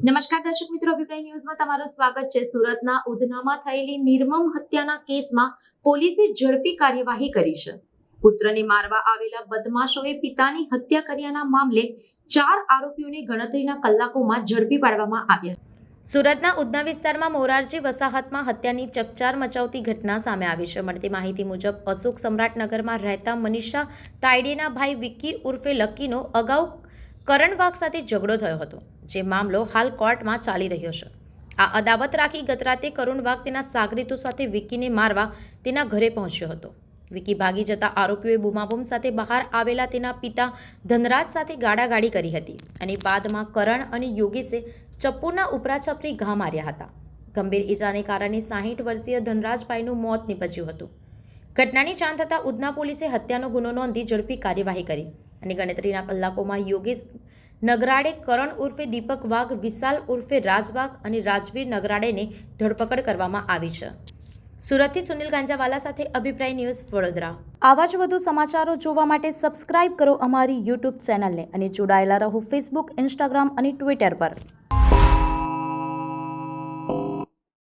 નમસ્કાર દર્શક મિત્રો, અભિપ્રાય ન્યૂઝમાં તમારું સ્વાગત છે। સુરતના ઉધનામાં થયેલી નિર્મમ હત્યાના કેસમાં પોલીસે ઝડપી કાર્યવાહી કરી છે। પુત્રને મારવા આવેલા બદમાશોએ પિતાની હત્યા કર્યાના મામલે 4 આરોપીઓને ગણતરીના કલાકોમાં ઝડપી પાડવામાં આવ્યા। સુરતના ઉધના વિસ્તારમાં મોરારજી વસાહતમાં હત્યાની ચકચાર મચાવતી ઘટના સામે આવી છે। મળતી માહિતી મુજબ અશોક સમ્રાટનગરમાં રહેતા મનીષા તાયડેના ભાઈ વિક્કી ઉર્ફે લક્કીનો અગાઉ કરણ વાઘ સાથે ઝઘડો થયો હતો, જે મામલો હાલ કોર્ટમાં ચાલી રહ્યો છે। આ અદાવત રાખી ગતરાતે કરણ વાઘ તેના સાગરીતો સાથે વિક્કીને મારવા તેના ઘરે પહોંચ્યો હતો। વિક્કી ભાગી જતા આરોપીઓએ બૂમાબૂમ સાથે બહાર આવેલા તેના પિતા ધનરાજ સાથે ગાળાગાળી કરી હતી અને બાદમાં કરણ અને યોગેશે ચપ્પુના ઉપરાછપરી ઘા માર્યા હતા। ગંભીર ઈજાને કારણે 60 વર્ષીય ધનરાજભાઈનું મોત નીપજ્યું હતું। ઘટનાની જાણ થતાં ઉધના પોલીસે હત્યાનો ગુનો નોંધી ઝડપી કાર્યવાહી કરી અને ગણતરીના કલાકોમાં યોગેશ નગરાડે, કરણ ઉર્ફે દીપક વાઘ, વિશાલ ઉર્ફે રાજ વાઘ અને રાજવીર નગરાડેને ધરપકડ કરવામાં આવી છે। સુરતથી સુનિલ ગાંજાવાલા સાથે અભિપ્રાય ન્યૂઝ, વડોદરા। આવા જ વધુ સમાચારો જોવા માટે સબસ્ક્રાઇબ કરો અમારી યુટ્યુબ ચેનલને અને જોડાયેલા રહો ફેસબુક, ઇન્સ્ટાગ્રામ અને ટ્વિટર પર।